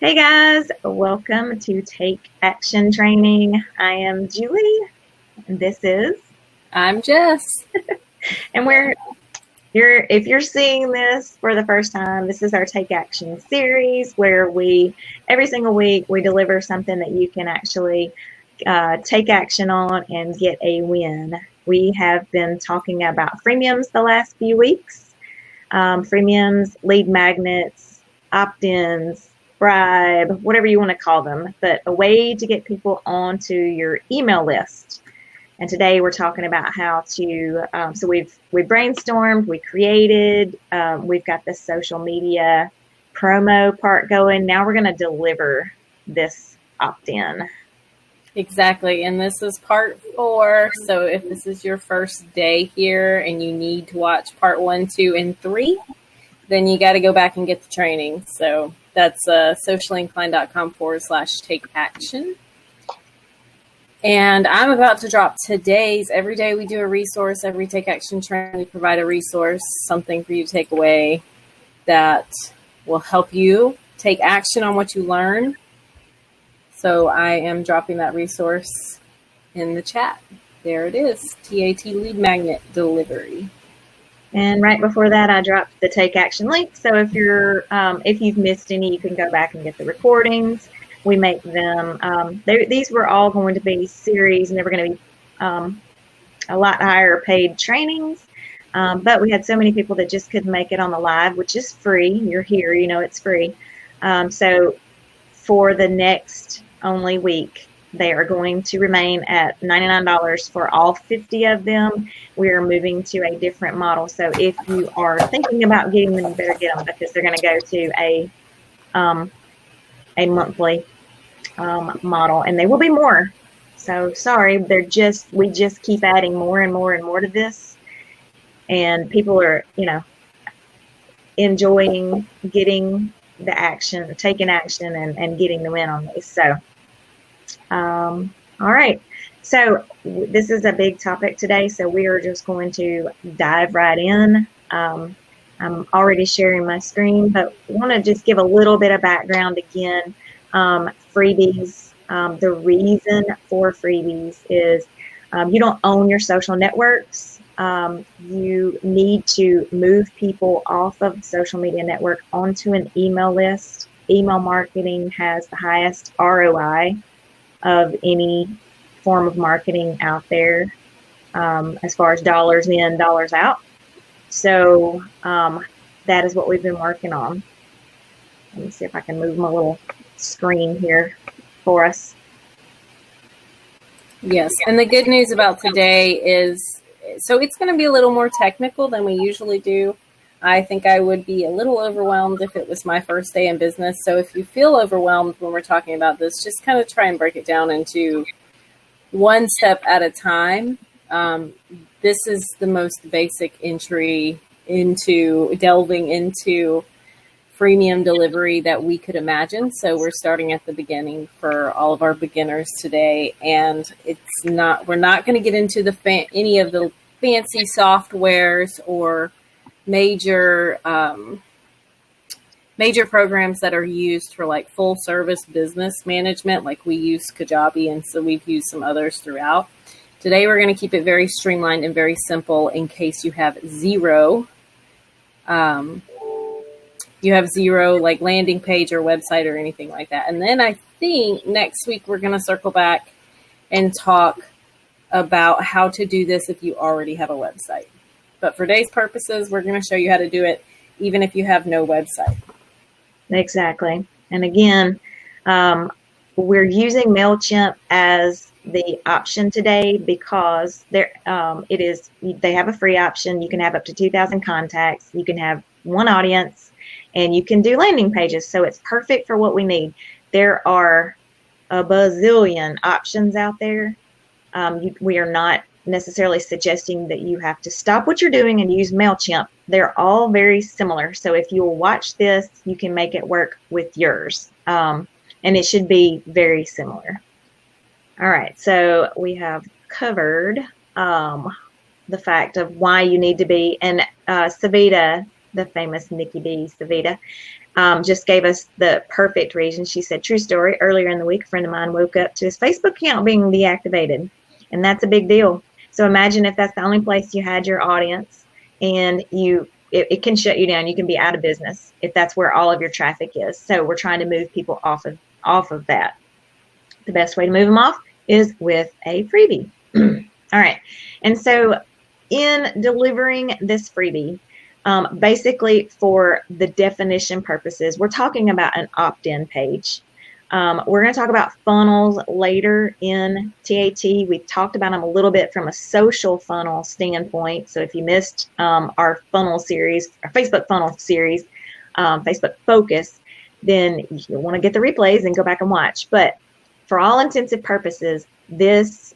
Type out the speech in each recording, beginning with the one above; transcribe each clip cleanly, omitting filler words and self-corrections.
Hey guys, welcome to Take Action Training. I am Julie, and this is, I'm Jess. and if you're seeing this for the first time, this is our Take Action series where every single week, we deliver something that you can actually take action on and get a win. We have been talking about freemiums the last few weeks, freemiums, lead magnets, opt-ins, bribe, whatever you want to call them, but a way to get people onto your email list. And today we're talking about how to, so we brainstormed, we created, we've got the social media promo part going. Now we're going to deliver this opt-in. Exactly. And this is part 4. So if this is your first day here and you need to watch part 1, 2, and 3, then you got to go back and get the training. So that's sociallyinclined.com/take action. And I'm about to drop today's. Every day we do a resource. Every Take Action training, we provide a resource, something for you to take away that will help you take action on what you learn. So I am dropping that resource in the chat. There it is, TAT Lead Magnet Delivery. And right before that, I dropped the Take Action link. So if you've missed any, you can go back and get the recordings. We make them. These were all going to be series, and they were going to be a lot higher paid trainings. But we had so many people that just couldn't make it on the live, which is free. You're here, you know it's free. So for the next only week, they are going to remain at $99 for all 50 of them. We are moving to a different model. So if you are thinking about getting them, you better get them because they're going to go to a monthly model, and they will be more. So sorry, we just keep adding more and more and more to this, and people are enjoying getting the action, taking action, and getting the win on these. So all right, so this is a big topic today, so we are just going to dive right in. I'm already sharing my screen, but I want to just give a little bit of background again. Freebies, the reason for freebies is you don't own your social networks. You need to move people off of the social media network onto an email list. Email marketing has the highest ROI of any form of marketing out there, as far as dollars in, dollars out. So that is what we've been working on. Let me see if I can move my little screen here for us. Yes, and the good news about today is, so it's going to be a little more technical than we usually do. I think I would be a little overwhelmed if it was my first day in business. So if you feel overwhelmed when we're talking about this, just kind of try and break it down into one step at a time. This is the most basic entry into delving into freemium delivery that we could imagine. So we're starting at the beginning for all of our beginners today. And we're not going to get into any of the fancy softwares or major programs that are used for like full service business management. Like we use Kajabi, and so we've used some others throughout. Today, we're going to keep it very streamlined and very simple in case you have zero like landing page or website or anything like that. And then I think next week we're going to circle back and talk about how to do this if you already have a website. But for today's purposes, we're going to show you how to do it even if you have no website. Exactly. And again, we're using MailChimp as the option today because they have a free option. You can have up to 2,000 contacts. You can have one audience, and you can do landing pages. So it's perfect for what we need. There are a bazillion options out there. We are not necessarily suggesting that you have to stop what you're doing and use MailChimp. They're all very similar. So if you'll watch this, you can make it work with yours. And it should be very similar. All right, so we have covered the fact of why you need to be, and Savita, the famous Nikki B. Savita, just gave us the perfect reason. She said, true story, earlier in the week, a friend of mine woke up to his Facebook account being deactivated. And that's a big deal. So imagine if that's the only place you had your audience, and it can shut you down. You can be out of business if that's where all of your traffic is. So we're trying to move people off of that. The best way to move them off is with a freebie. All right. And so in delivering this freebie, basically for the definition purposes, we're talking about an opt-in page. We're going to talk about funnels later in TAT. We talked about them a little bit from a social funnel standpoint. So if you missed our funnel series, our Facebook funnel series, Facebook Focus, then you want to get the replays and go back and watch. But for all intensive purposes, this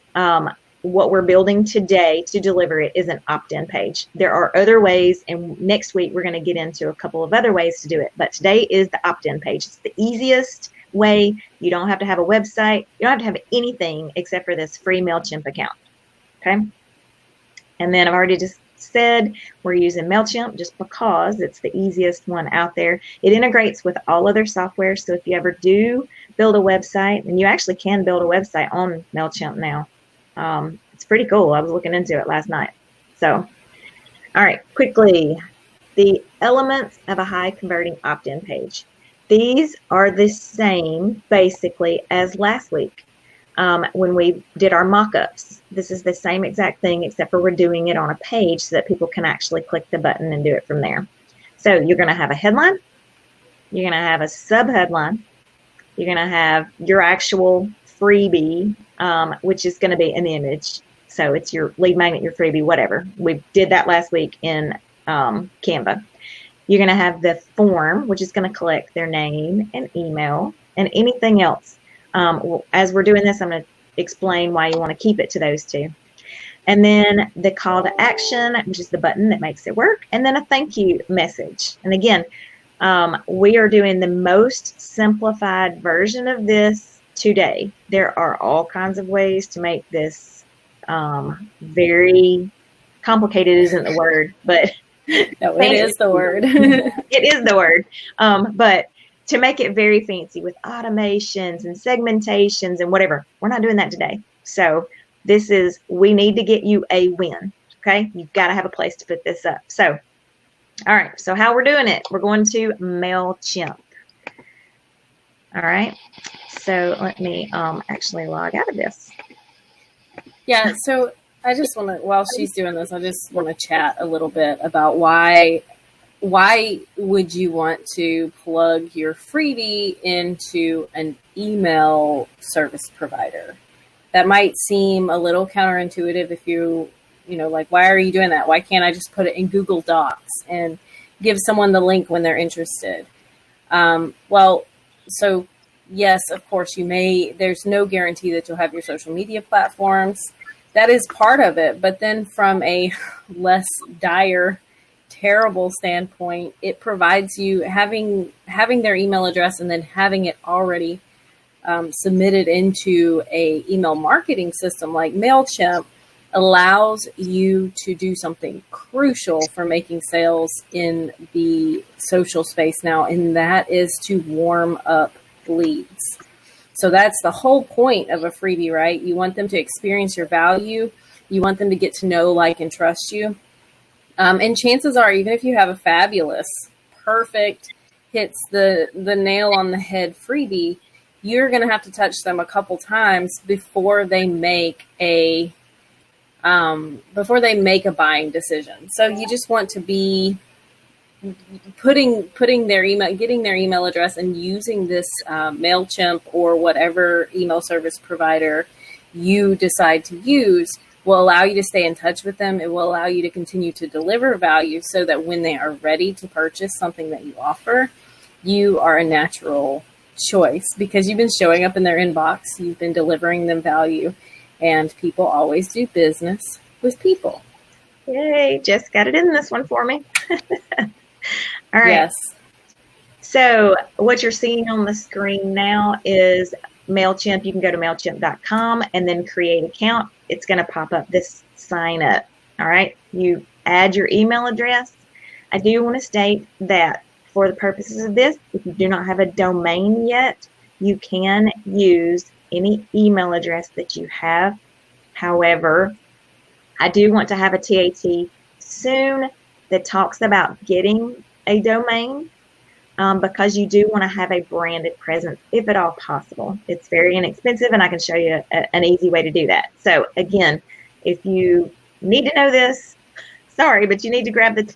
what we're building today to deliver it is an opt-in page. There are other ways, and next week we're going to get into a couple of other ways to do it. But today is the opt-in page. It's the easiest way. You don't have to have a website. You don't have to have anything except for this free MailChimp account. Okay. And then I've already just said we're using MailChimp just because it's the easiest one out there. It integrates with all other software. So if you ever do build a website, and you actually can build a website on MailChimp now. It's pretty cool. I was looking into it last night. So, all right, quickly, the elements of a high converting opt-in page. These are the same basically as last week when we did our mock-ups. This is the same exact thing, except for we're doing it on a page so that people can actually click the button and do it from there. So you're going to have a headline. You're going to have a sub-headline. You're going to have your actual freebie, which is going to be an image. So it's your lead magnet, your freebie, whatever. We did that last week in Canva. You're going to have the form, which is going to collect their name and email and anything else. As we're doing this, I'm going to explain why you want to keep it to those two. And then the call to action, which is the button that makes it work. And then a thank you message. And again, we are doing the most simplified version of this today. There are all kinds of ways to make this very complicated isn't the word, but no, it is the word. It is the word. But to make it very fancy with automations and segmentations and whatever, we're not doing that today. So we need to get you a win. Okay. You've got to have a place to put this up. So, all right. So how we're doing it, we're going to MailChimp. All right. So let me actually log out of this. Yeah. So I just want to, while she's doing this, I just want to chat a little bit about why would you want to plug your freebie into an email service provider? That might seem a little counterintuitive if you know, like, why are you doing that? Why can't I just put it in Google Docs and give someone the link when they're interested? Well, so yes, of course there's no guarantee that you'll have your social media platforms. That is part of it. But then from a less dire, terrible standpoint, it provides you having their email address and then having it already submitted into a email marketing system like MailChimp allows you to do something crucial for making sales in the social space now, and that is to warm up leads. So that's the whole point of a freebie, right? You want them to experience your value. You want them to get to know, like, and trust you. And chances are, even if you have a fabulous, perfect, hits the nail on the head freebie, you're going to have to touch them a couple times before they make a buying decision. So you just want to be putting their email, getting their email address, and using this MailChimp or whatever email service provider you decide to use will allow you to stay in touch with them. It will allow you to continue to deliver value so that when they are ready to purchase something that you offer, you are a natural choice because you've been showing up in their inbox, you've been delivering them value, and people always do business with people. Yay, Jess got it in this one for me. All right. Yes. So what you're seeing on the screen now is MailChimp. You can go to MailChimp.com and then create account. It's going to pop up this sign up. All right. You add your email address. I do want to state that for the purposes of this, if you do not have a domain yet, you can use any email address that you have. However, I do want to have a TAT soon that talks about getting a domain, because you do want to have a branded presence if at all possible. It's very inexpensive, and I can show you an easy way to do that. So again, if you need to know this, sorry, but you need to grab this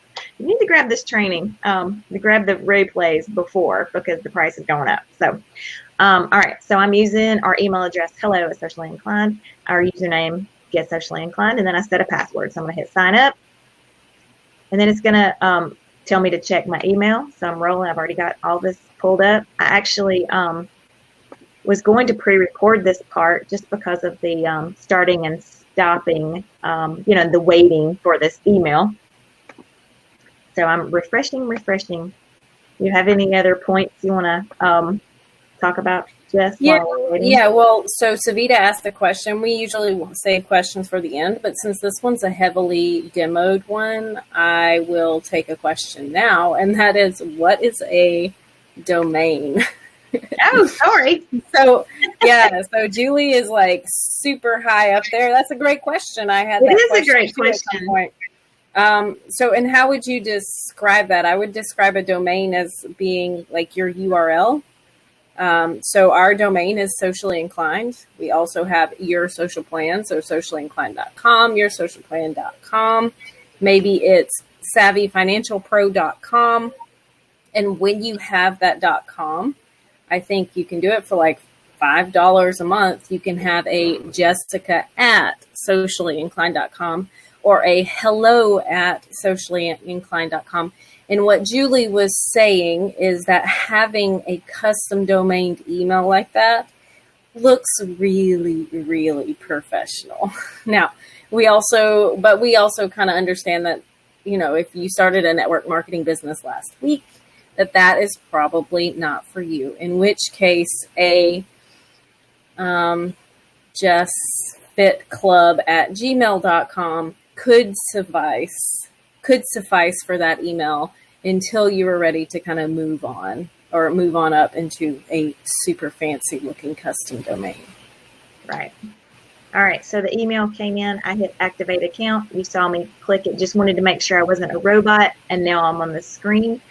training, to grab the replays before, because the price is going up. So, all right. So I'm using our email address, hello@sociallyinclined, our username, get socially inclined, and then I set a password. So I'm going to hit sign up, and then it's going to tell me to check my email. So I'm rolling. I've already got all this pulled up. I actually was going to pre-record this part just because of the starting and stopping, the waiting for this email. So I'm refreshing. You have any other points you want to talk about, Jess? Yeah. Well, so Savita asked the question. We usually save questions for the end, but since this one's a heavily demoed one, I will take a question now, and that is, what is a domain? Oh, sorry. So Julie is like super high up there. That's a great question. I had that. It is a great question. And how would you describe that? I would describe a domain as being like your URL. So our domain is socially inclined. We also have your social plan. So sociallyinclined.com, yoursocialplan.com. Maybe it's savvyfinancialpro.com. And when you have that .com, I think you can do it for like $5 a month. You can have a Jessica@sociallyinclined.com or a hello@sociallyinclined.com. And what Julie was saying is that having a custom domained email like that looks really, really professional. Now, we also kind of understand that, if you started a network marketing business last week, that is probably not for you. In which case, a justfitclub@gmail.com could suffice for that email until you were ready to kind of move on up into a super fancy looking custom domain. Right. All right. So the email came in. I hit activate account. You saw me click it. Just wanted to make sure I wasn't a robot. And now I'm on the screen.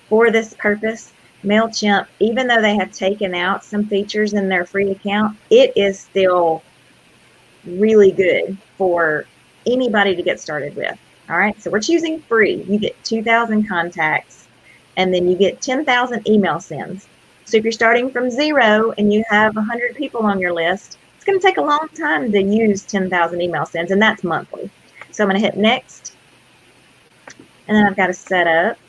For this purpose, MailChimp, even though they have taken out some features in their free account, it is still really good for anybody to get started with. All right, so we're choosing free. You get 2,000 contacts, and then you get 10,000 email sends. So if you're starting from zero and you have 100 people on your list, it's going to take a long time to use 10,000 email sends, and that's monthly. So I'm going to hit next, and then I've got to set up.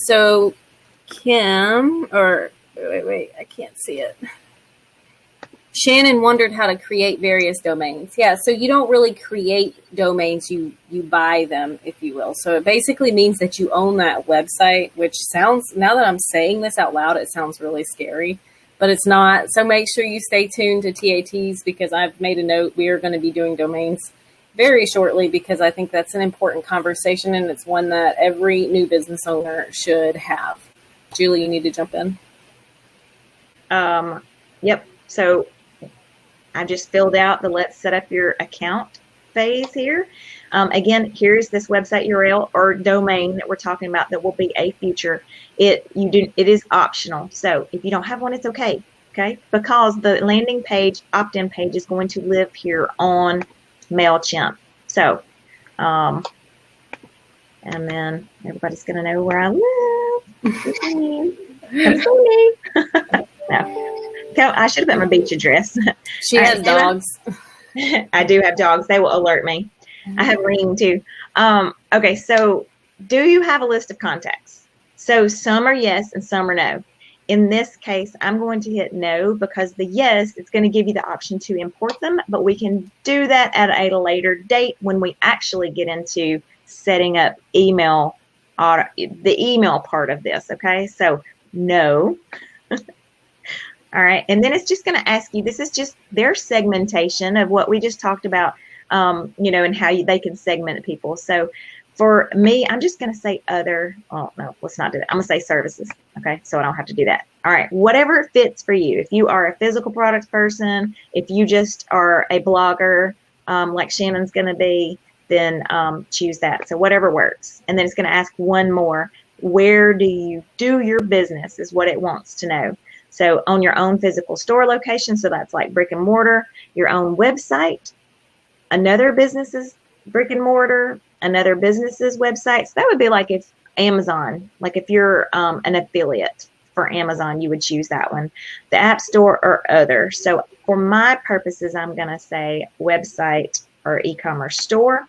So Kim, wait, I can't see it. Shannon wondered how to create various domains. Yeah, so you don't really create domains, you buy them, if you will. So it basically means that you own that website, which sounds, now that I'm saying this out loud, it sounds really scary, but it's not. So make sure you stay tuned to TATs, because I've made a note. We are going to be doing domains very shortly, because I think that's an important conversation, and it's one that every new business owner should have. Julie, you need to jump in. Yep. So I just filled out the let's set up your account phase here. Again, here's this website URL or domain that we're talking about that will be a feature. It is optional. So if you don't have one, it's okay. Okay. Because the landing page, opt-in page, is going to live here on MailChimp. So, and then everybody's going to know where I live. Come see me. No, I should have put my beach address. She has dogs. I do have dogs. They will alert me. I have Ring too. Okay, so do you have a list of contacts? So some are yes and some are no. In this case, I'm going to hit no, because the yes, it's going to give you the option to import them, but we can do that at a later date when we actually get into setting up the email part of this. Okay, so no. All right, and then it's just going to ask you, this is just their segmentation of what we just talked about and how they can segment people. So for me, I'm just going to say other. Oh, no, let's not do that. I'm going to say services. Okay. So I don't have to do that. All right. Whatever fits for you. If you are a physical products person, if you just are a blogger, like Shannon's going to be, then choose that. So whatever works. And then it's going to ask one more. Where do you do your business is what it wants to know. So on your own physical store location. So that's like brick and mortar, your own website, another business's brick and mortar, another business's website. So that would be like if Amazon, like if you're an affiliate for Amazon, you would choose that one. The App Store or other. So for my purposes, I'm going to say website or e-commerce store.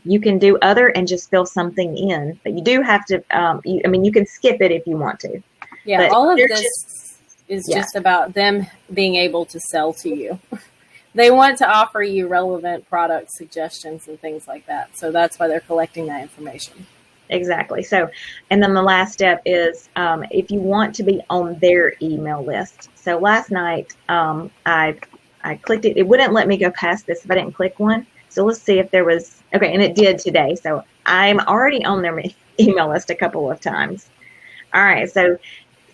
You can do other and just fill something in, but you do have to, you can skip it if you want to. Yeah, but all of this is just about them being able to sell to you. They want to offer you relevant product suggestions and things like that. So that's why they're collecting that information. Exactly. So, and then the last step is if you want to be on their email list. So last night I clicked it. It wouldn't let me go past this if I didn't click one. So let's see if there was, okay, and it did today. So I'm already on their email list a couple of times. All right. So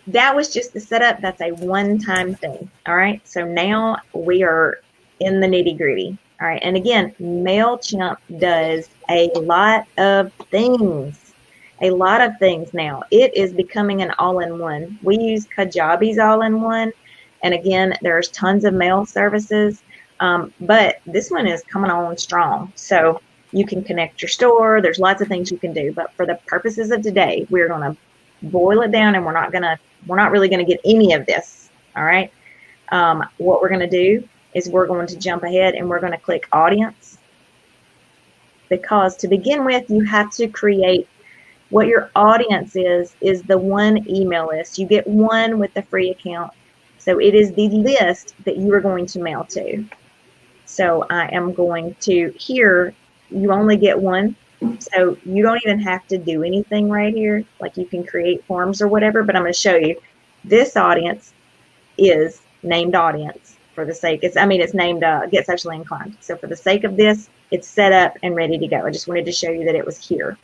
that was just the setup. That's a one-time thing. All right. So now we are in the nitty-gritty. All right. And again, MailChimp does a lot of things. A lot of things now. It is becoming an all-in-one. We use Kajabi's all-in-one. And again, there's tons of mail services. But this one is coming on strong. So you can connect your store. There's lots of things you can do. But for the purposes of today, we're going to boil it down, and we're not really going to get any of this. All right. What we're going to do is we're going to jump ahead and we're going to click audience, because to begin with, you have to create what your audience is the one email list. You get one with the free account. So it is the list that you are going to mail to. So I am going to, here, you only get one. So you don't even have to do anything right here. Like you can create forms or whatever, but I'm going to show you this audience is named audience for the sake, it's named Get Socially Inclined. So for the sake of this, it's set up and ready to go. I just wanted to show you that it was here.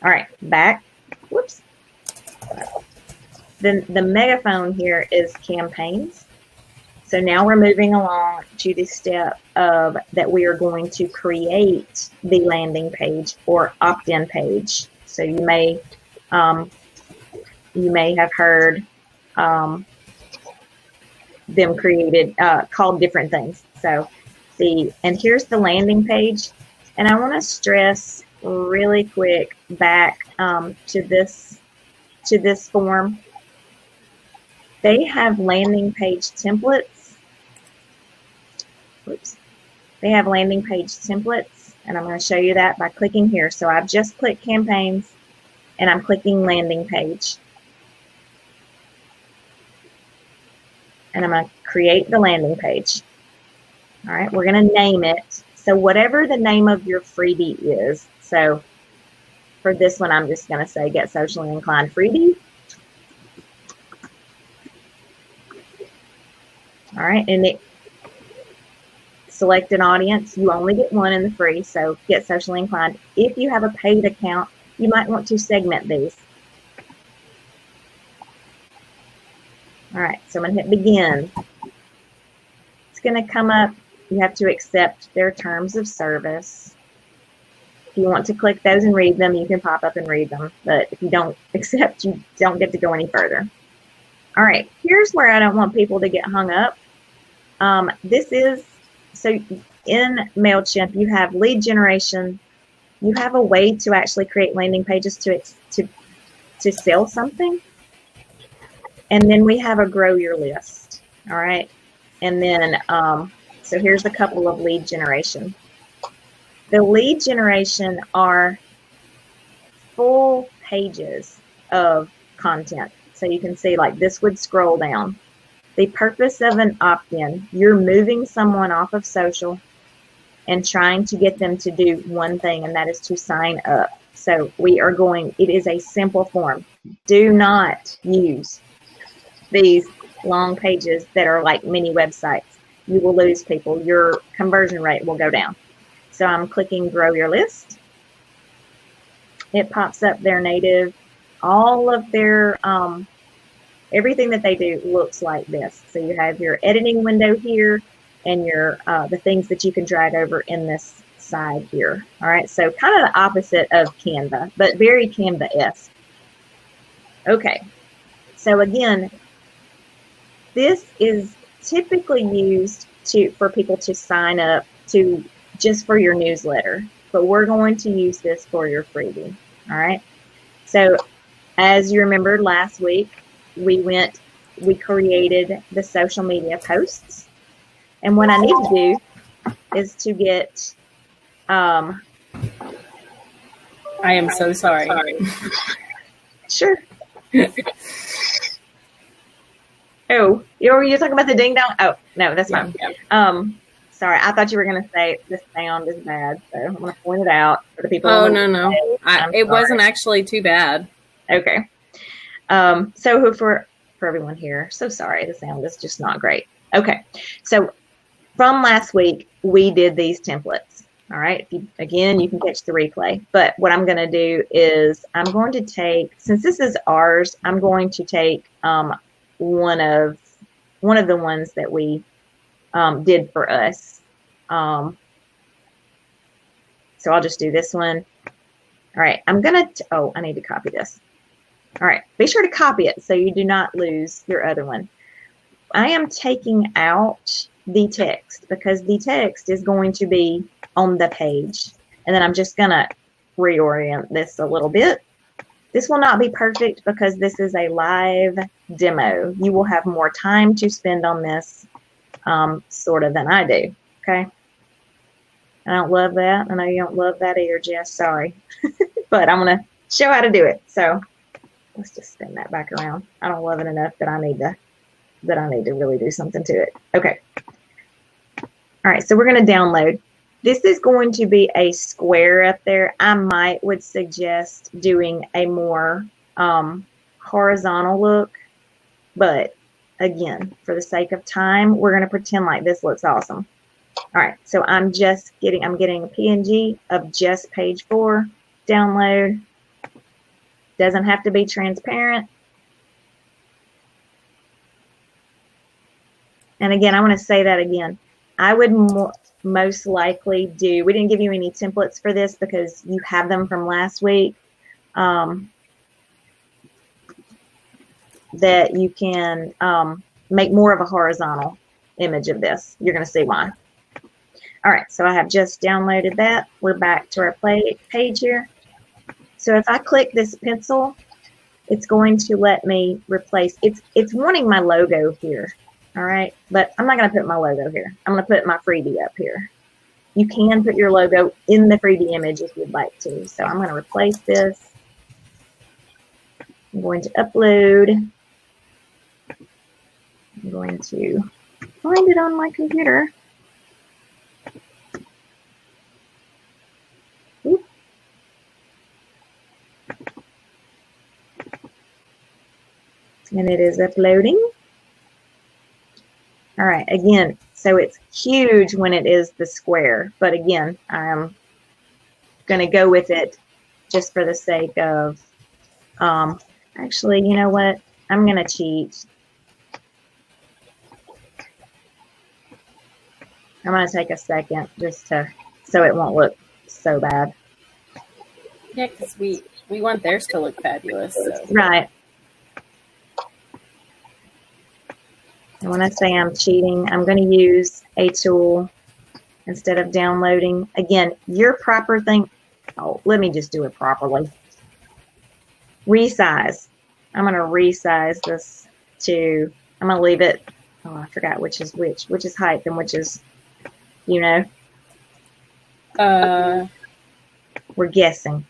All right, back. Whoops. Then the megaphone here is campaigns. So now we're moving along to the step of that we are going to create the landing page or opt-in page. So you may have heard them created called different things. So and here's the landing page, and I want to stress really quick back to this form. They have landing page templates. Oops. They have landing page templates, and I'm going to show you that by clicking here. So I've just clicked campaigns, and I'm clicking landing page. And I'm going to create the landing page. All right, we're going to name it. So whatever the name of your freebie is. So for this one, I'm just going to say Get Socially Inclined Freebie. All right, and select an audience. You only get one in the free, so Get Socially Inclined. If you have a paid account, you might want to segment these. All right, so I'm going to hit begin. It's going to come up. You have to accept their terms of service. If you want to click those and read them, you can pop up and read them. But if you don't accept, you don't get to go any further. All right, here's where I don't want people to get hung up. So in MailChimp, you have lead generation. You have a way to actually create landing pages to sell something. And then we have a grow your list. All right. And then, so here's a couple of lead generation. The lead generation are full pages of content. So you can see like this would scroll down. The purpose of an opt-in, you're moving someone off of social and trying to get them to do one thing, and that is to sign up. So it is a simple form. Do not use these long pages that are like mini websites. you will lose people. Your conversion rate will go down. So I'm clicking grow your list. It pops up their native, all of their, everything that they do looks like this. So you have your editing window here and your the things that you can drag over in this side here. All right, so kind of the opposite of Canva, but very Canva-esque. Okay, so again, this is typically used for people to sign up to just for your newsletter, but we're going to use this for your freebie. All right, so as you remembered last week, we created the social media posts, and what I need to do is to get I am so sorry. Sure. Oh, you're talking about the ding dong? Oh, no, that's fine. Yeah. Sorry, I thought you were going to say the sound is bad, so I'm going to point it out for the people. Oh, no. It wasn't actually too bad. Okay. So for everyone here, so sorry, the sound is just not great. Okay, so from last week, we did these templates. All right, again, you can catch the replay. But what I'm going to do is I'm going to take, since this is ours, I'm going to take one of the ones that we did for us. So I'll just do this one. All right, I'm going to, I need to copy this. All right, be sure to copy it so you do not lose your other one. I am taking out the text because the text is going to be on the page. And then I'm just going to reorient this a little bit. This will not be perfect because this is a live demo. You will have more time to spend on this sort of than I do, okay? I don't love that. I know you don't love that either, Jess. Sorry. But I'm going to show how to do it. So let's just spin that back around. I don't love it enough that I need to really do something to it. Okay. All right, so we're going to download. This is going to be a square up there. I would suggest doing a more horizontal look, but again, for the sake of time, we're going to pretend like this looks awesome. All right, so I'm getting a PNG of just page 4. Download. Doesn't have to be transparent. And again, I want to say that again. I would most likely do, we didn't give you any templates for this because you have them from last week, that you can make more of a horizontal image of this. You're going to see why. All right, so I have just downloaded that. We're back to our page here. So if I click this pencil, it's going to let me replace, it's wanting my logo here. All right, but I'm not going to put my logo here. I'm going to put my freebie up here. You can put your logo in the freebie image if you'd like to. So I'm going to replace this. I'm going to upload. I'm going to find it on my computer. Oop. And it is uploading. All right, again, so it's huge when it is the square, but again, I'm going to go with it just for the sake of, actually, you know what? I'm going to cheat. I'm going to take a second just so it won't look so bad. Yeah, because we want theirs to look fabulous. So. Right. And when I say I'm cheating, I'm going to use a tool instead of downloading. Again, your proper thing. Oh, let me just do it properly. Resize. I'm going to resize this to, I'm going to leave it. Oh, I forgot which is which is height and which is, you know. We're guessing.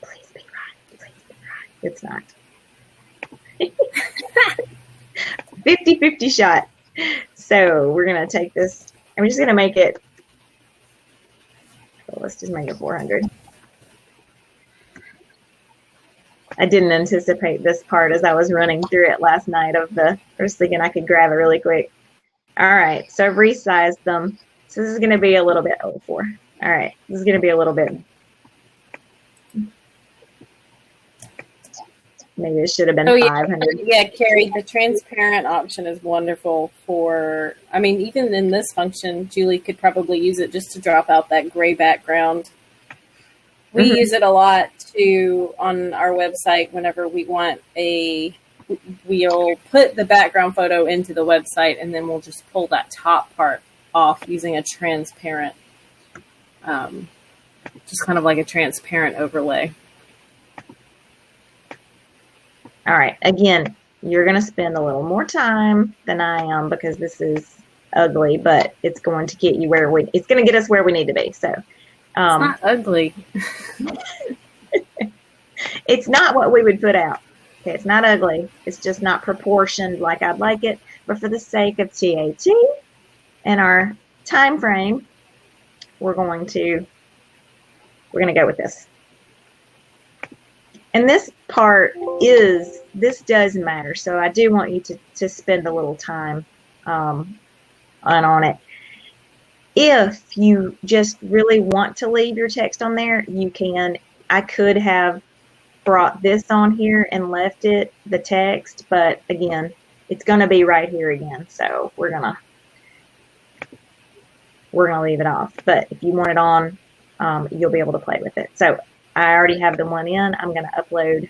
Please be right. Please be right. It's not. 50-50 shot. So we're going to take this, and we're just going to make it, well, let's just make it 400. I didn't anticipate this part as I was running through it last night I was thinking I could grab it really quick. All right, so I've resized them. So this is going to be a little bit 04. All right, this is going to be a little bit. Maybe it should have been 500. Yeah, Carrie, the transparent option is wonderful for, I mean, even in this function, Julie could probably use it just to drop out that gray background. We use it a lot too on our website whenever we want we'll put the background photo into the website and then we'll just pull that top part off using a transparent, just kind of like a transparent overlay. All right. Again, you're going to spend a little more time than I am because this is ugly, but it's going to get you it's going to get us where we need to be. So, it's not ugly. It's not what we would put out. Okay. It's not ugly. It's just not proportioned like I'd like it. But for the sake of TAT and our time frame, we're going to go with this. And this part this does matter. So I do want you to spend a little time on it. If you just really want to leave your text on there, you can. I could have brought this on here and left it, the text, but again, it's going to be right here again. So we're going to leave it off. But if you want it on, you'll be able to play with it. So I already have the one in. I'm going to upload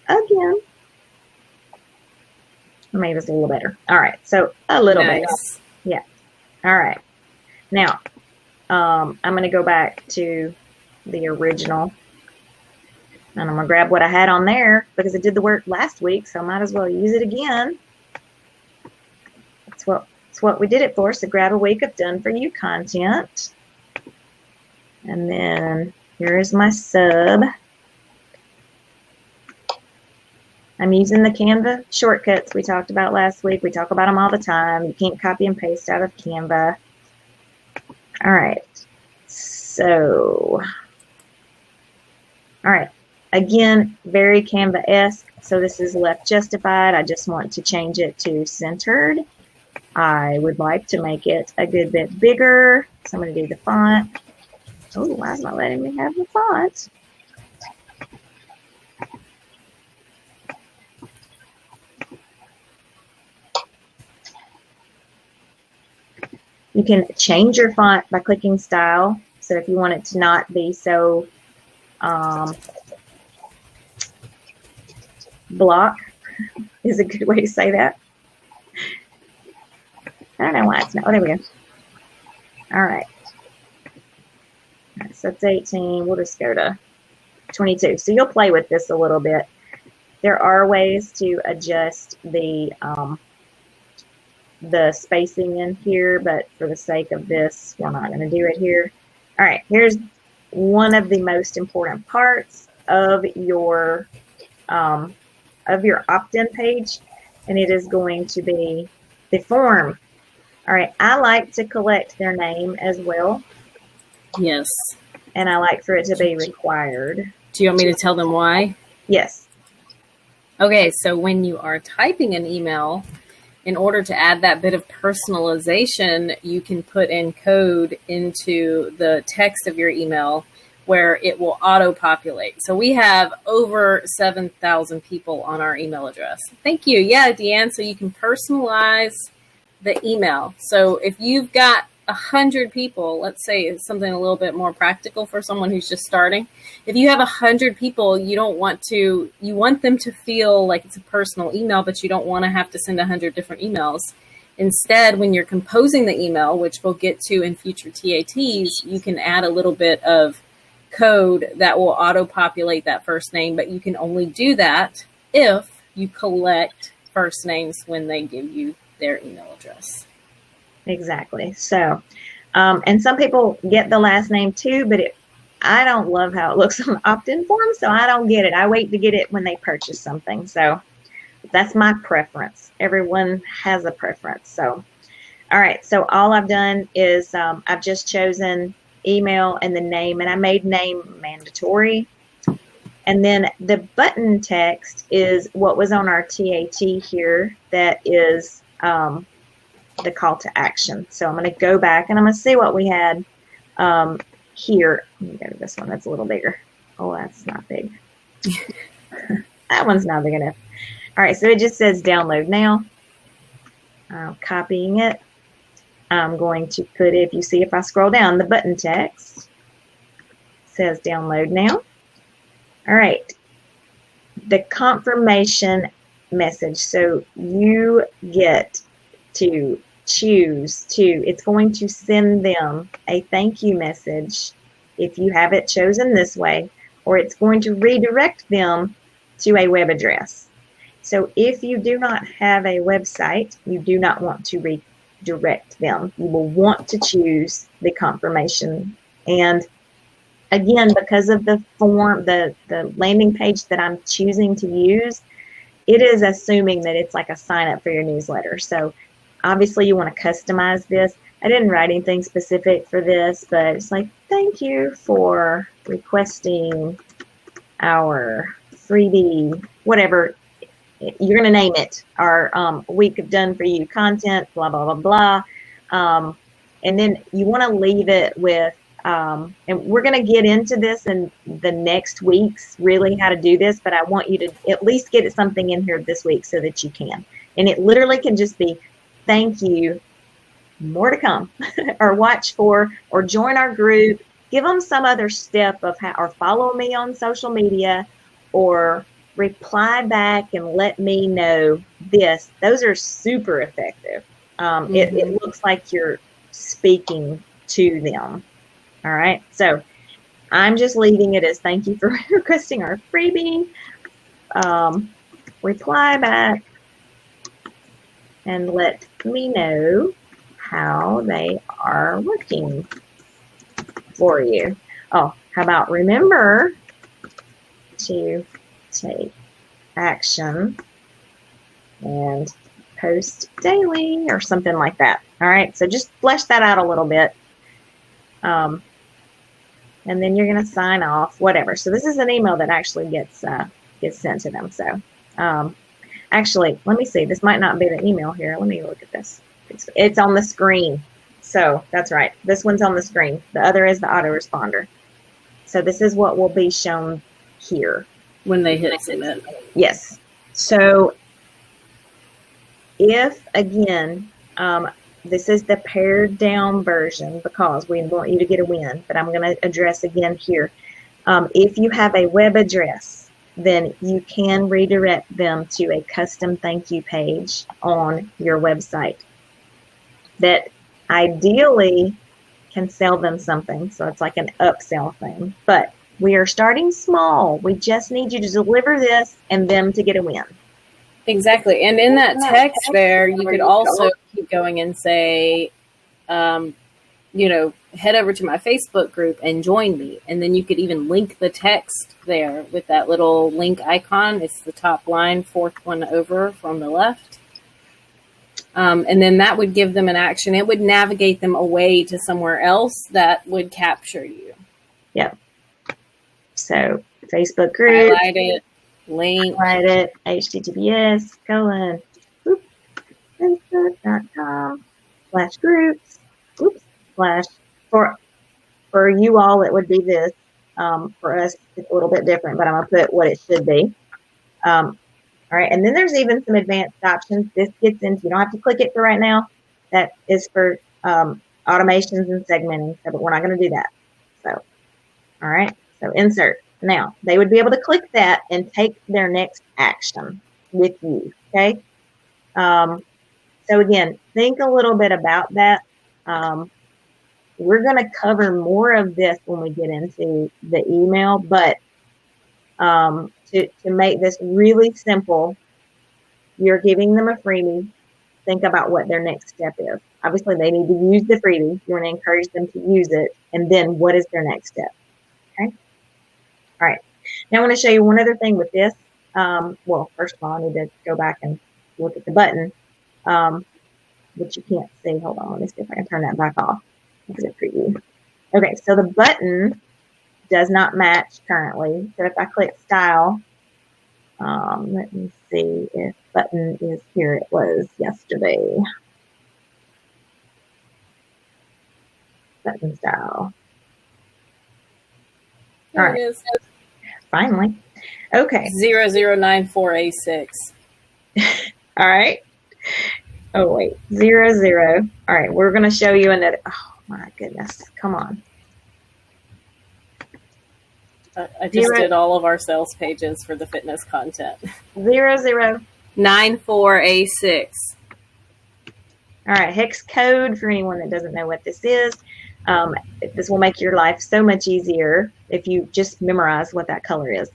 again. Maybe it's a little better. All right. So a little bit. Yeah. All right. Now, I'm going to go back to the original. And I'm going to grab what I had on there because it did the work last week. So I might as well use it again. That's what we did it for. So grab a week of done for you content. And then here's my sub. I'm using the Canva shortcuts we talked about last week. We talk about them all the time. You can't copy and paste out of Canva. All right. So, all right. Again, very Canva-esque. So this is left justified. I just want to change it to centered. I would like to make it a good bit bigger. So I'm going to do the font. Oh, why is it not letting me have the font? You can change your font by clicking style. So if you want it to not be so block is a good way to say that. I don't know why it's not. Oh, there we go. All right. So it's 18. We'll just go to 22. So you'll play with this a little bit. There are ways to adjust the spacing in here, but for the sake of this, we're not going to do it here. All right, here's one of the most important parts of your opt-in page, and it is going to be the form. All right, I like to collect their name as well. Yes. And I like for it to be required. Do you want me to tell them why? Yes. Okay, so when you are typing an email, in order to add that bit of personalization, you can put in code into the text of your email where it will auto-populate. So we have over 7,000 people on our email address. Thank you. Yeah, Deanne, so you can personalize the email. So if you've got 100 people, let's say it's something a little bit more practical for someone who's just starting. If you have 100 people, you want them to feel like it's a personal email, but you don't want to have to send 100 different emails. Instead, when you're composing the email, which we'll get to in future TATs, you can add a little bit of code that will auto-populate that first name, but you can only do that if you collect first names when they give you their email address. Exactly. So, and some people get the last name too, but I don't love how it looks on the opt-in form, so I don't get it. I wait to get it when they purchase something. So that's my preference. Everyone has a preference. So, all right. So all I've done is I've just chosen email and the name, and I made name mandatory. And then the button text is what was on our TAT here. That is the call to action. So I'm going to go back and I'm going to see what we had here. Let me go to this one that's a little bigger. Oh, that's not big. That one's not big enough. All right, so it just says download now. I'm copying it. I'm going to put it, if you see, if I scroll down, the button text says download now. All right, the confirmation message. So you get to choose to, it's going to send them a thank you message if you have it chosen this way, or it's going to redirect them to a web address. So if you do not have a website, you do not want to redirect them. You will want to choose the confirmation. And again, because of the form, the landing page that I'm choosing to use, it is assuming that it's like a sign up for your newsletter. So obviously you want to customize this. I didn't write anything specific for this, but it's like, thank you for requesting our freebie, whatever you're going to name it, our week of done for you content, blah, blah, blah, blah. And then you want to leave it with, and we're going to get into this in the next weeks, really how to do this, but I want you to at least get something in here this week so that you can. And it literally can just be, thank you, more to come, or watch for, or join our group, give them some other step of how, or follow me on social media, or reply back and let me know this. Those are super effective. It looks like you're speaking to them. All right. So I'm just leaving it as thank you for requesting our freebie. Reply back and let me know how they are working for you. Oh, how about remember to take action and post daily or something like that. All right, so just flesh that out a little bit. And then you're going to sign off, whatever. So this is an email that actually gets sent to them. So actually, let me see. This might not be the email here. Let me look at this. It's on the screen. So that's right. This one's on the screen. The other is the autoresponder. So this is what will be shown here. When they hit submit. Yes. So if, again, this is the pared down version because we want you to get a win, but I'm going to address again here. If you have a web address, then you can redirect them to a custom thank you page on your website that ideally can sell them something. So it's like an upsell thing, but we are starting small. We just need you to deliver this and them to get a win. Exactly. And in that text there, you could also keep going and say, head over to my Facebook group and join me. And then you could even link the text there with that little link icon. It's the top line, fourth one over from the left. And then that would give them an action. It would navigate them away to somewhere else that would capture you. Yep. So Facebook group. Highlight it. Link. Highlight it. HTTPS, Facebook.com/groups. For you all, it would be this. For us, it's a little bit different, but I'm going to put what it should be. All right. And then there's even some advanced options. This gets into, you don't have to click it for right now. That is for automations and segmenting. So, but we're not going to do that. So, all right. So insert. Now, they would be able to click that and take their next action with you, okay? So again, think a little bit about that. We're going to cover more of this when we get into the email, but to make this really simple, you're giving them a freebie. Think about what their next step is. Obviously, they need to use the freebie. You want to encourage them to use it, and then what is their next step, okay? All right. Now I want to show you one other thing with this. Well, first of all, I need to go back and look at the button, which you can't see. Hold on. Let me see if I can turn that back off. Look at the preview. Okay, so the button does not match currently. So if I click style, let me see if button is here. It was yesterday. button style. There All right. it is. Finally. Okay. 0094A6. All right. Oh, wait. 00. All right. We're going to show you another. Oh, my goodness. Come on. I just did all of our sales pages for the fitness content. 00. 94A6. All right. Hex code for anyone that doesn't know what this is. This will make your life so much easier if you just memorize what that color is.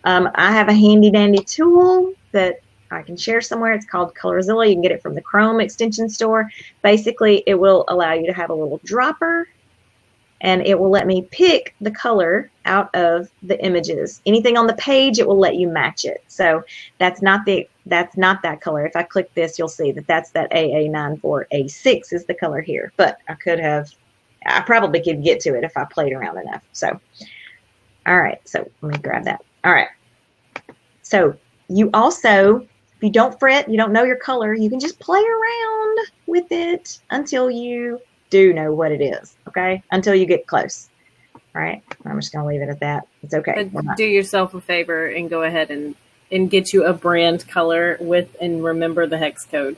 I have a handy dandy tool that I can share somewhere. It's called Colorzilla. You can get it from the Chrome extension store. Basically, it will allow you to have a little dropper, and it will let me pick the color out of the images. Anything on the page, it will let you match it. So that's not that color. If I click this, you'll see that that's that AA94A6 is the color here. But I probably could get to it if I played around enough. So, all right. So let me grab that. All right. So you also, if you don't fret, you don't know your color, you can just play around with it until you do know what it is. Okay. Until you get close. All right. I'm just going to leave it at that. It's okay. But do yourself a favor and go ahead and get you a brand color and remember the hex code.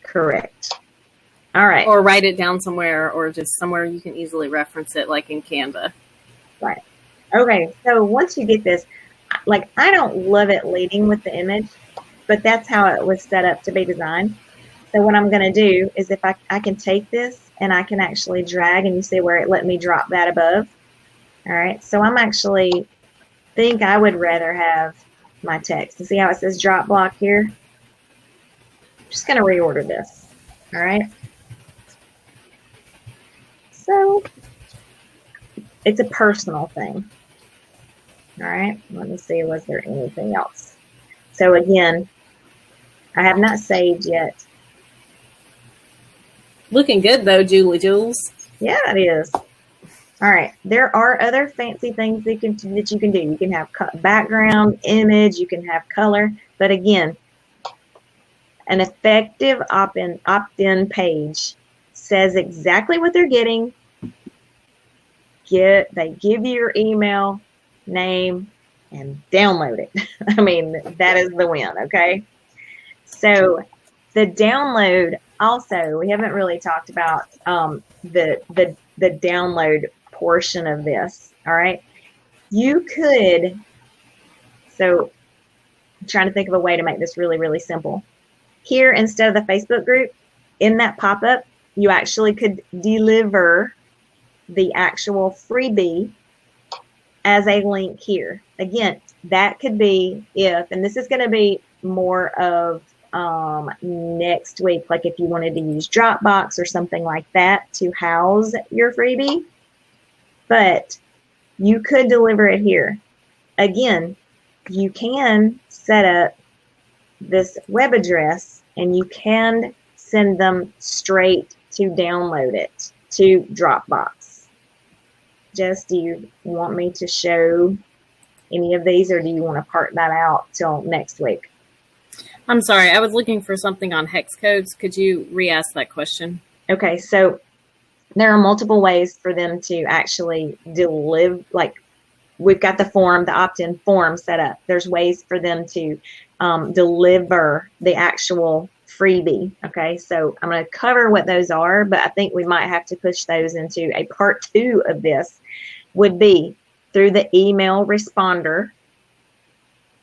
Correct. All right. Or write it down somewhere, or just somewhere you can easily reference it, like in Canva. Right. Okay. So once you get this, like, I don't love it leading with the image, but that's how it was set up to be designed. So what I'm going to do is if I can take this and I can actually drag, and you see where it let me drop that above. All right. So I'm actually think I would rather have my text. You see how it says drop block here? I'm just going to reorder this. All right. So it's a personal thing. All right, let me see, was there anything else? So again, I have not saved yet. Looking good though, Julie Jules. Yeah, it is. All right, there are other fancy things that you can do. You can have background, image, you can have color, but again, an effective opt-in page says exactly what they're getting. They give you your email, name, and download it. I mean, that is the win, okay? So the download also, we haven't really talked about the download portion of this, all right? You could, so I'm trying to think of a way to make this really, really simple. Here, instead of the Facebook group, in that pop-up, you actually could deliver the actual freebie as a link here. Again, that could be and this is going to be more of next week, like if you wanted to use Dropbox or something like that to house your freebie, but you could deliver it here. Again, you can set up this web address and you can send them straight to download it to Dropbox. Jess, do you want me to show any of these, or do you want to part that out till next week? I'm sorry, I was looking for something on hex codes. Could you re-ask that question? Okay, so there are multiple ways for them to actually deliver, like we've got the opt-in form set up. There's ways for them to deliver the actual freebie. Okay, so I'm going to cover what those are, but I think we might have to push those into a part 2 of this. Would be through the email responder,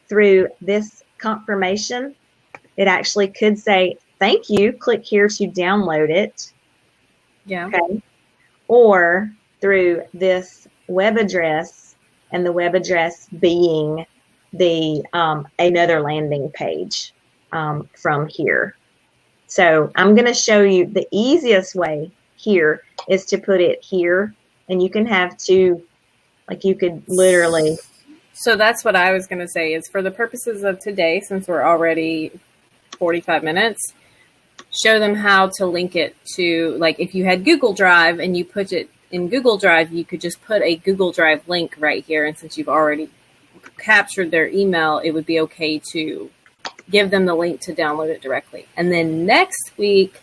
through this confirmation. It actually could say, thank you, click here to download it. Yeah. Okay. Or through this web address, and the web address being the another landing page from here. So I'm going to show you the easiest way here is to put it here, and you can have two, like you could literally. So that's what I was going to say is for the purposes of today, since we're already 45 minutes, show them how to link it to, like if you had Google Drive and you put it in Google Drive, you could just put a Google Drive link right here. And since you've already captured their email, it would be okay to give them the link to download it directly. And then next week,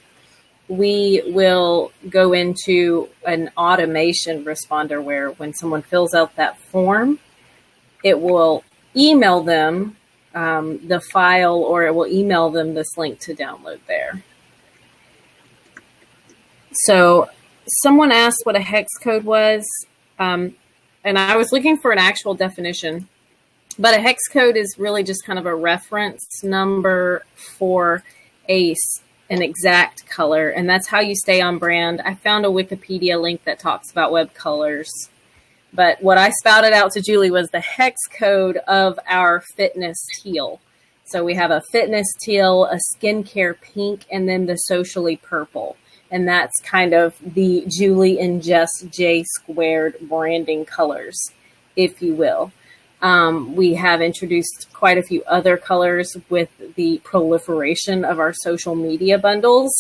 we will go into an automation responder where when someone fills out that form, it will email them the file, or it will email them this link to download there. So someone asked what a hex code was, and I was looking for an actual definition, but a hex code is really just kind of a reference number for an exact color, and that's how you stay on brand. I found a Wikipedia link that talks about web colors, but what I spouted out to Julie was the hex code of our fitness teal. So we have a fitness teal, a skincare pink, and then the socially purple. And that's kind of the Julie and Jess J squared branding colors, if you will. We have introduced quite a few other colors with the proliferation of our social media bundles.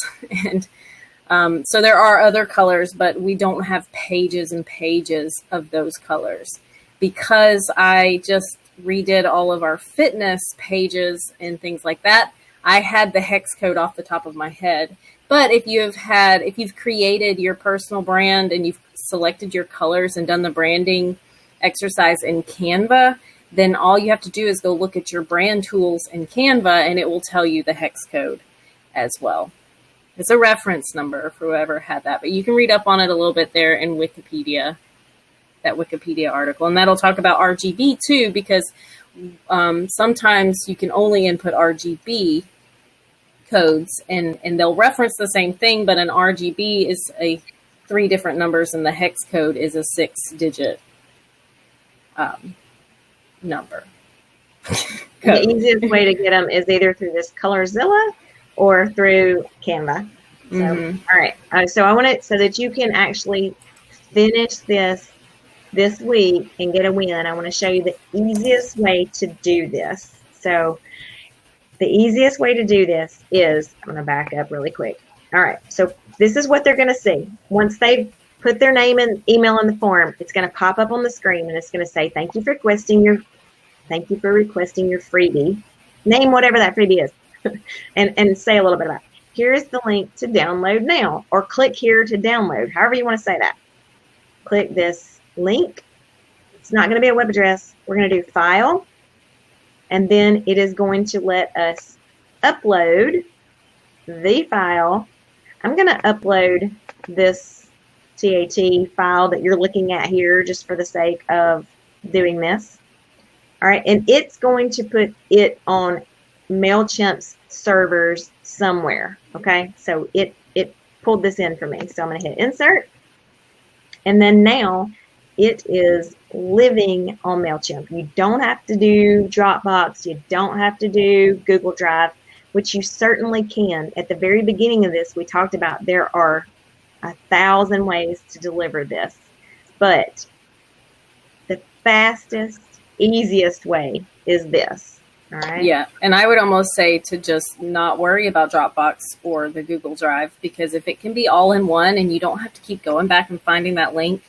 And so there are other colors, but we don't have pages and pages of those colors. Because I just redid all of our fitness pages and things like that, I had the hex code off the top of my head. But if you've created your personal brand and you've selected your colors and done the branding exercise in Canva, then all you have to do is go look at your brand tools in Canva, and it will tell you the hex code as well. It's a reference number for whoever had that, but you can read up on it a little bit there in Wikipedia, that Wikipedia article. And that'll talk about RGB too, because sometimes you can only input RGB codes and they'll reference the same thing, but an RGB is 3 different numbers and the hex code is a 6-digit number. The easiest way to get them is either through this Colorzilla or through Canva. So, all right. So I want it so that you can actually finish this week and get a win. I want to show you the easiest way to do this. So the easiest way to do this is, I'm going to back up really quick. All right. So this is what they're going to see. Once they've put their name and email in the form, it's going to pop up on the screen and it's going to say, thank you for requesting your freebie. Name whatever that freebie is and say a little bit about it. Here's the link to download now, or click here to download, however you want to say that. Click this link. It's not going to be a web address. We're going to do file, and then it is going to let us upload the file. I'm going to upload this TAT file that you're looking at here just for the sake of doing this. All right, and it's going to put it on MailChimp's servers somewhere, okay? So it pulled this in for me. So I'm going to hit insert, and then now it is living on MailChimp. You don't have to do Dropbox. You don't have to do Google Drive, which you certainly can. At the very beginning of this, we talked about there are 1,000 ways to deliver this, but the fastest, easiest way is this. All right. Yeah, and I would almost say to just not worry about Dropbox or the Google Drive, because if it can be all in one and you don't have to keep going back and finding that link,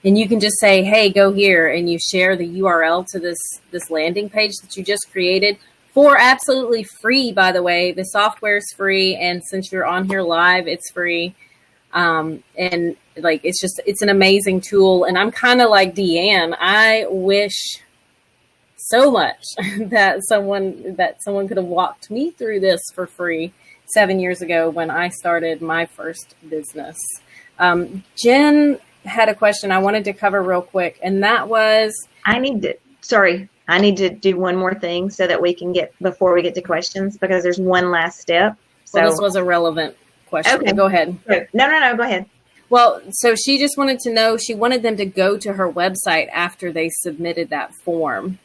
and you can just say, hey, go here, and you share the URL to this landing page that you just created for absolutely free, by the way. The software is free, and since you're on here live, it's free. And like, it's an amazing tool. And I'm kind of like Deanne. I wish so much that someone could have walked me through this for free 7 years ago when I started my first business. Jen had a question I wanted to cover real quick, and that was, I need to do one more thing so that we can before we get to questions, because there's one last step. So this was a relevant question. Okay. Go ahead. No, go ahead. Well, so she just wanted to know, she wanted them to go to her website after they submitted that form.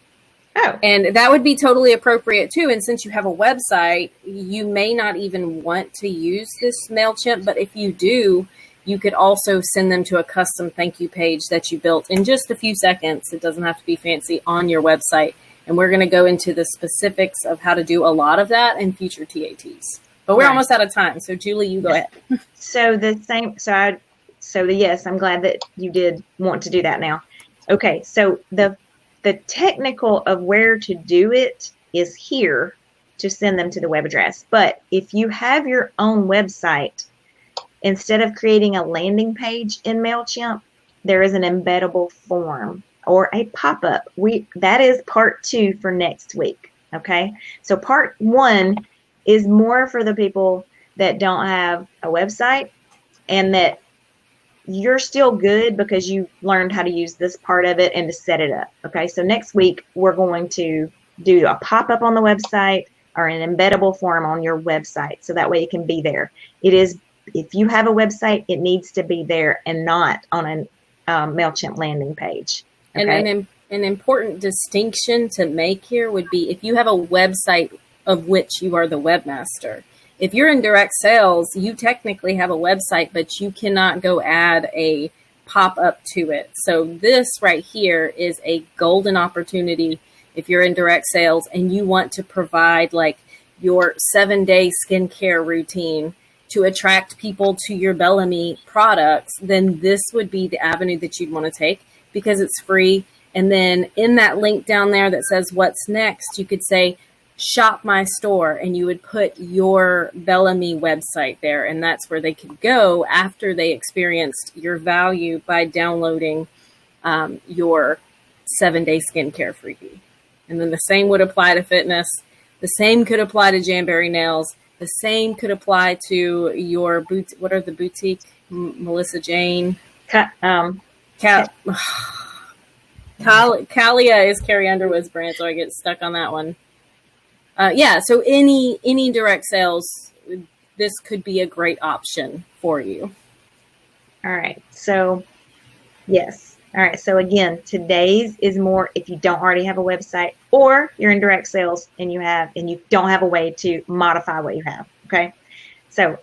Oh. And that would be totally appropriate too. And since you have a website, you may not even want to use this MailChimp, but if you do, you could also send them to a custom thank you page that you built in just a few seconds. It doesn't have to be fancy, on your website. And we're going to go into the specifics of how to do a lot of that in future TATs. But we're almost out of time. So Julie, you go ahead. Yes, I'm glad that you did want to do that now. Okay. So the technical of where to do it is here to send them to the web address. But if you have your own website, instead of creating a landing page in MailChimp, there is an embeddable form or a pop-up. That is part 2 for next week. Okay, so part 1 is more for the people that don't have a website and that you're still good because you learned how to use this part of it and to set it up. Okay, so next week we're going to do a pop-up on the website or an embeddable form on your website, so that way it can be there. It is, if you have a website, it needs to be there and not on a MailChimp landing page. Okay? And an important distinction to make here would be if you have a website of which you are the webmaster. If you're in direct sales, you technically have a website, but you cannot go add a pop-up to it. So this right here is a golden opportunity if you're in direct sales and you want to provide like your 7-day skincare routine to attract people to your Bellamy products, then this would be the avenue that you'd want to take because it's free. And then in that link down there that says what's next, you could say shop my store and you would put your Bellamy website there. And that's where they could go after they experienced your value by downloading your 7-day skincare freebie. And then the same would apply to fitness. The same could apply to Jamberry Nails. The same could apply to your what are the boutique? Melissa Jane. Kalia is Carrie Underwood's brand, so I get stuck on that one. So any direct sales, this could be a great option for you. All right. So, yes. All right. So again, today's is more if you don't already have a website or you're in direct sales and you don't have a way to modify what you have. Okay. So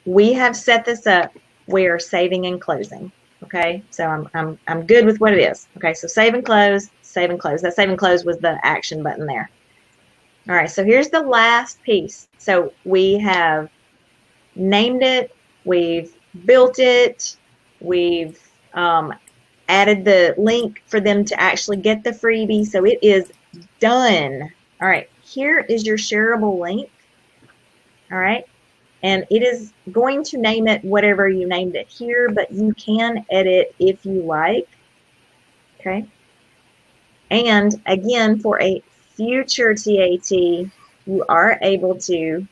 we have set this up. We're saving and closing. Okay. So I'm good with what it is. Okay. So save and close, save and close. That save and close was the action button there. All right. So here's the last piece. So we have named it. We've built it. We've added the link for them to actually get the freebie. So it is done. All right. Here is your shareable link. All right. And it is going to name it whatever you named it here, but you can edit if you like. Okay. And again, for a future TAT, you are able to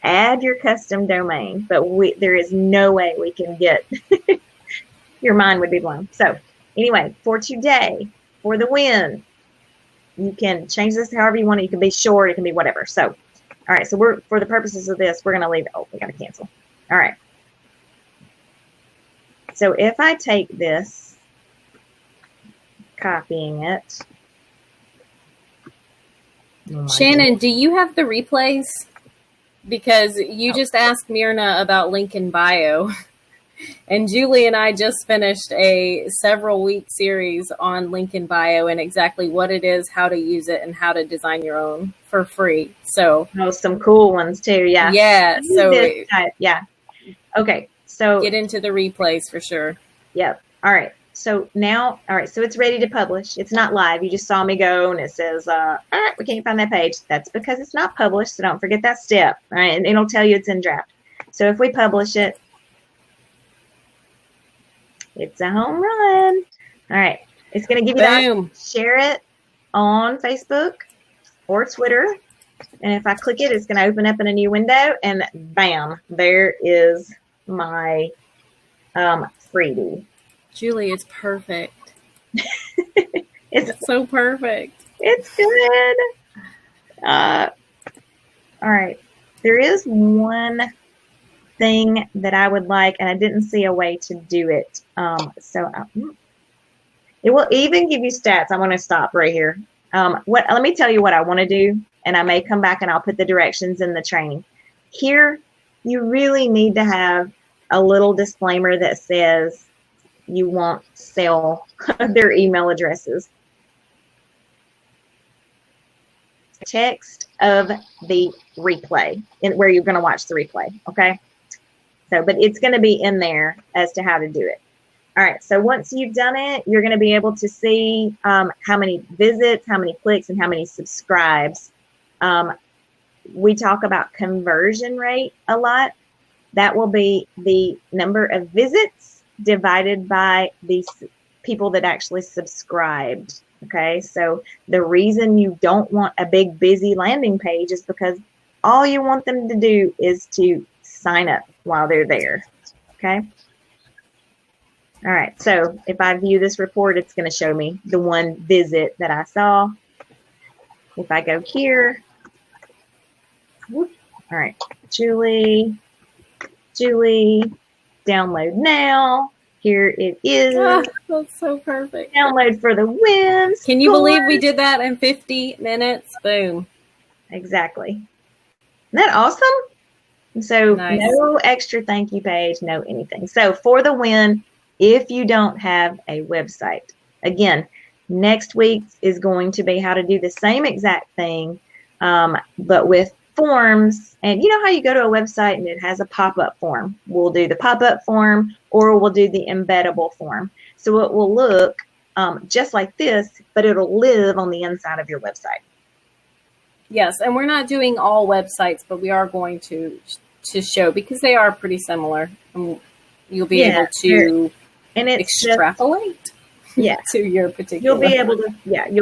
add your custom domain, but there is no way we can get your mind would be blown. So anyway, for today, for the win, you can change this however you want it. You can be short, it can be whatever. So, all right. So for the purposes of this, we're going to leave it. Oh, we got to cancel. All right. So if I take this, copying it. Oh Shannon, do you have the replays? Because you just asked Myrna about link in bio. And Julie and I just finished a several-week series on link in bio and exactly what it is, how to use it, and how to design your own for free. So, some cool ones too. Yeah. Yeah. So, yeah. Okay. So get into the replays for sure. Yep. All right. So now, all right. So it's ready to publish. It's not live. You just saw me go, and it says, "All right, we can't find that page." That's because it's not published. So don't forget that step. All right, and it'll tell you it's in draft. So if we publish it. It's a home run. All right. It's going to give you that. Share it on Facebook or Twitter. And if I click it, it's going to open up in a new window. And bam, there is my freebie. Julie, it's perfect. It's so perfect. It's good. All right. There is one thing that I would like, and I didn't see a way to do it. It will even give you stats. I want to stop right here. Let me tell you what I want to do, and I may come back and I'll put the directions in the training. Here, you really need to have a little disclaimer that says you won't sell their email addresses. Text of the replay, where you're going to watch the replay, okay? So, but it's going to be in there as to how to do it. All right. So once you've done it, you're going to be able to see how many visits, how many clicks, and how many subscribes. We talk about conversion rate a lot. that will be the number of visits divided by the people that actually subscribed. Okay, so the reason you don't want a big busy landing page is because all you want them to do is to sign up while they're there. Okay. All right, so if I view this report, it's going to show me the one visit that I saw. If I go here, all right, Julie, download now. Here it is. Oh, that's so perfect. Download for the win. Can you believe we did that in 50 minutes? Boom. Exactly. Isn't that awesome? So nice. No extra thank you page, no anything. So for the win, if you don't have a website, again, next week is going to be how to do the same exact thing, but with forms. And you know how you go to a website and it has a pop-up form? We'll do the pop-up form, or we'll do the embeddable form. So it will look just like this, but it'll live on the inside of your website. Yes, and we're not doing all websites, but we are going to show, because they are pretty similar. And you'll be able to extrapolate to your particular. You'll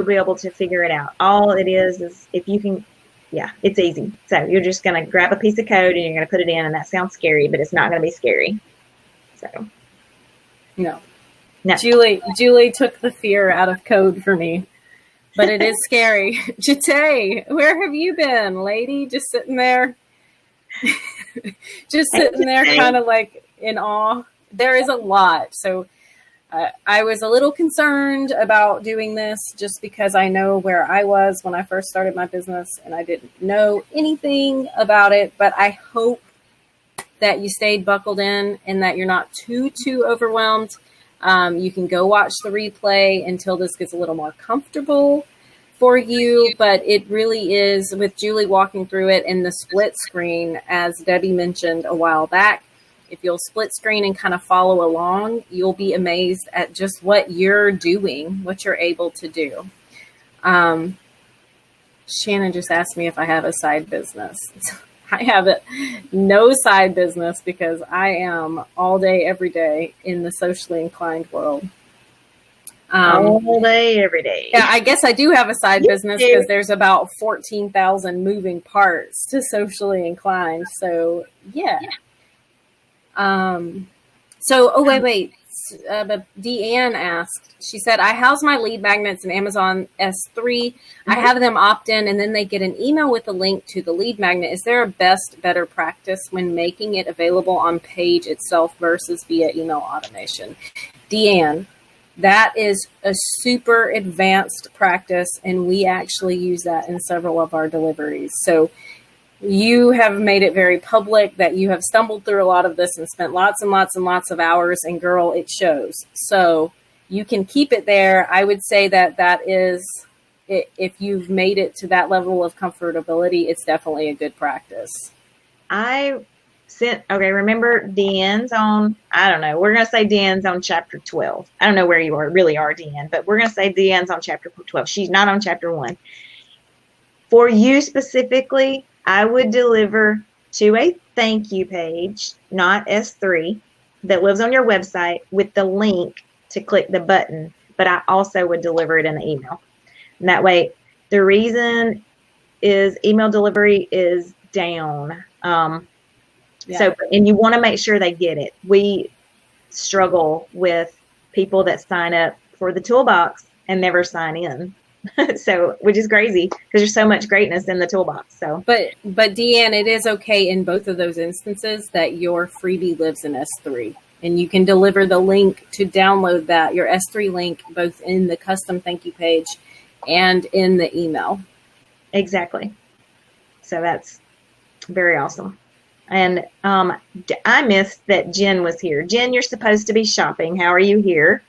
be able to figure it out. All it is if you can, it's easy. So you're just going to grab a piece of code and you're going to put it in, and that sounds scary, but it's not going to be scary. So no. Julie took the fear out of code for me. But it is scary. Jate, where have you been, lady? Just sitting there? Just sitting there kind of like in awe. There is a lot. So I was a little concerned about doing this just because I know where I was when I first started my business and I didn't know anything about it. But I hope that you stayed buckled in and that you're not too overwhelmed. You can go watch the replay until this gets a little more comfortable for you, but it really is, with Julie walking through it in the split screen, as Debbie mentioned a while back. If you'll split screen and kind of follow along, you'll be amazed at just what you're doing, what you're able to do. Shannon just asked me if I have a side business. I have no side business because I am all day, every day in the socially inclined world. All day, every day. Yeah, I guess I do have a side business because there's about 14,000 moving parts to socially inclined. So, yeah. Wait. Deanne asked, she said, I house my lead magnets in Amazon S3. I have them opt in and then they get an email with a link to the lead magnet. Is there a better practice when making it available on page itself versus via email automation? Deanne, that is a super advanced practice, and we actually use that in several of our deliveries. So you have made it very public that you have stumbled through a lot of this and spent lots and lots and lots of hours, and girl, it shows. So you can keep it there. I would say that is, if you've made it to that level of comfortability, it's definitely a good practice. Remember Deanne's on, I don't know, we're going to say Deanne's on chapter 12. I don't know where you really are, Deanne, but we're going to say Deanne's on chapter 12. She's not on chapter 1. For you specifically, I would deliver to a thank you page, not S3, that lives on your website with the link to click the button. But I also would deliver it in an email. And that way, the reason is email delivery is down. So, and you want to make sure they get it. We struggle with people that sign up for the toolbox and never sign in. So, which is crazy because there's so much greatness in the toolbox. So, but Deanne, it is okay in both of those instances that your freebie lives in S3, and you can deliver the link to download that, your S3 link, both in the custom thank you page and in the email. Exactly. So that's very awesome. And I missed that Jen was here. Jen, you're supposed to be shopping. How are you here?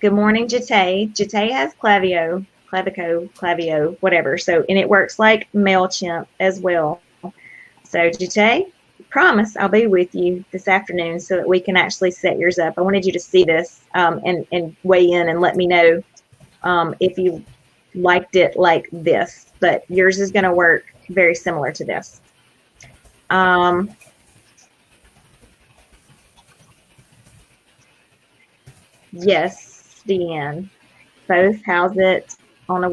Good morning, Jate. Jate has Klaviyo, whatever. So, and it works like MailChimp as well. So, Jate, promise I'll be with you this afternoon so that we can actually set yours up. I wanted you to see this and weigh in and let me know if you liked it like this. But yours is going to work very similar to this. Yes, Deanne. Both house it on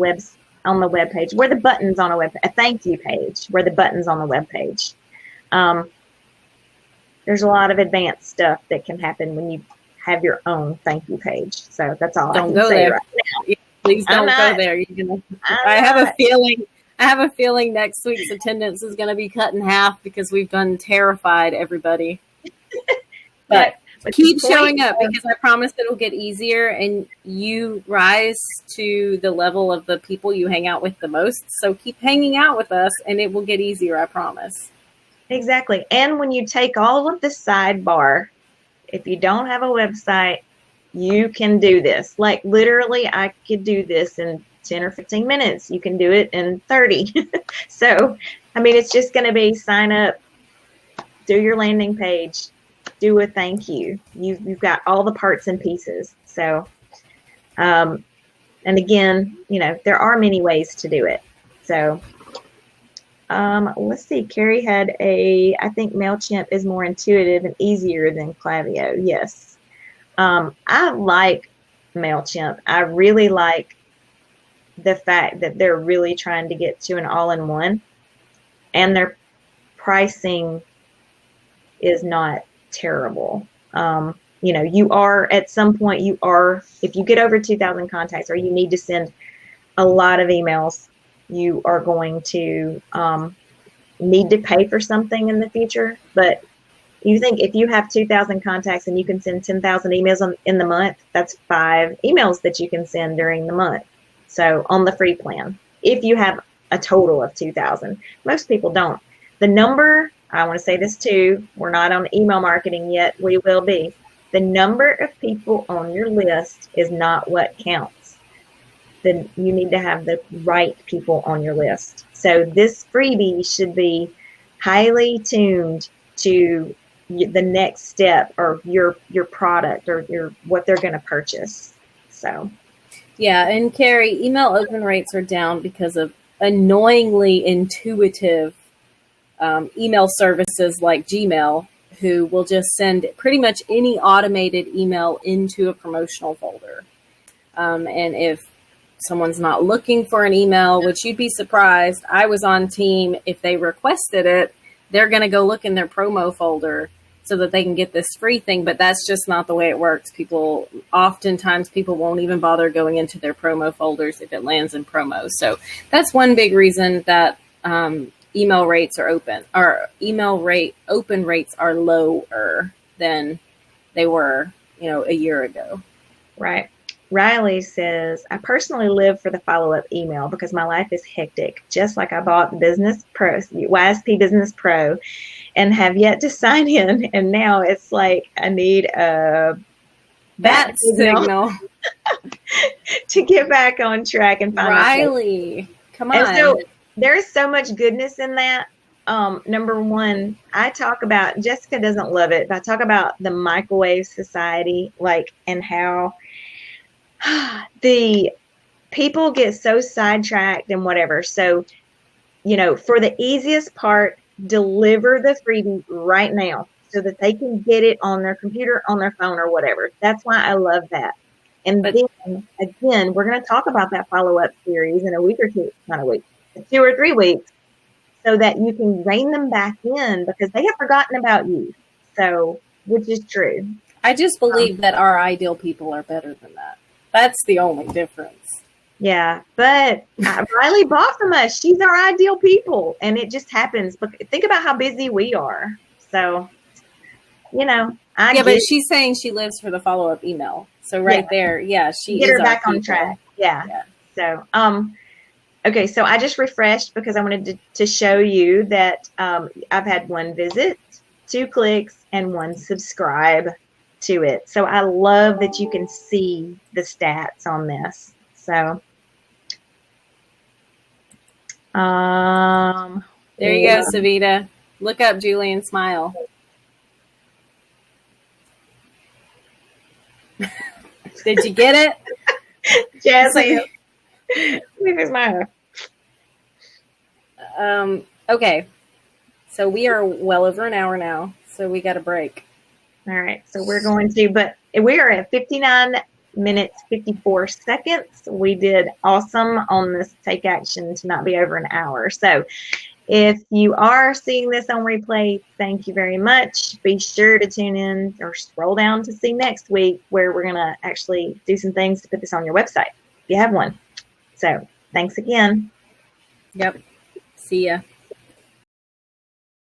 on the web page where the buttons on a thank you page where the buttons on the web page. Um, there's a lot of advanced stuff that can happen when you have your own thank you page. So that's all I Don't can go say there. right now. Please don't go there. I have a feeling. I have a feeling next week's attendance is going to be cut in half because we've done terrified everybody. But keep showing up because I promise it'll get easier, and you rise to the level of the people you hang out with the most. So keep hanging out with us, and it will get easier. I promise. Exactly. And when you take all of the sidebar, if you don't have a website, you can do this. Like literally, I could do this in 10 or 15 minutes. You can do it in 30. So, I mean, it's just going to be sign up, do your landing page, do a thank you. You've got all the parts and pieces. So, and again, you know, there are many ways to do it. So, let's see. Carrie had I think MailChimp is more intuitive and easier than Klaviyo. Yes. I like MailChimp. I really like the fact that they're really trying to get to an all-in-one, and their pricing is not terrible. You know, you are at some point, if you get over 2,000 contacts or you need to send a lot of emails, you are going to need to pay for something in the future. But you think if you have 2,000 contacts and you can send 10,000 emails in the month, that's 5 emails that you can send during the month. So on the free plan, if you have a total of 2,000, most people don't. The number, I want to say this too, we're not on email marketing yet. We will be. The number of people on your list is not what counts. Then you need to have the right people on your list. So this freebie should be highly tuned to the next step or your product or what they're going to purchase. So yeah, and Carrie, email open rates are down because of annoyingly intuitive email services like Gmail, who will just send pretty much any automated email into a promotional folder. And if someone's not looking for an email, which you'd be surprised, I was on team, if they requested it, they're going to go look in their promo folder so that they can get this free thing. But that's just not the way it works. Oftentimes people won't even bother going into their promo folders if it lands in promos. So that's one big reason that email rates are open, or open rates are lower than they were, a year ago. Right. Riley says, I personally live for the follow-up email because my life is hectic, just like I bought the Business Pro, YSP Business Pro, and have yet to sign in. And now it's like I need a bat signal to get back on track and find Riley, come on. And so there's so much goodness in that. Number one, I talk about, Jessica doesn't love it, but I talk about the microwave society, and how the people get so sidetracked and whatever. So, for the easiest part, deliver the freebie right now so that they can get it on their computer, on their phone, or whatever. That's why I love that. And then again, we're going to talk about that follow-up series in a week or two, not a week, 2 or 3 weeks, so that you can rein them back in because they have forgotten about you. So, which is true. I just believe that our ideal people are better than that. That's the only difference. Yeah, but Riley bought from us. She's our ideal people, and it just happens. But think about how busy we are. So, but she's saying she lives for the follow-up email. So there, she get her back on track. Yeah. So, okay, so I just refreshed because I wanted to show you that I've had 1 visit, 2 clicks, and 1 subscribe to it. So I love that you can see the stats on this. So there you go, Savita. Look up Julie and smile. Did you get it? Jazzy. Leave a smile. Okay. So we are well over an hour now. So we got a break. All right. So we're going to, but we are at 59 minutes, 54 seconds. We did awesome on this take action to not be over an hour. So if you are seeing this on replay, thank you very much. Be sure to tune in or scroll down to see next week where we're going to actually do some things to put this on your website if you have one. So thanks again. Yep. See ya.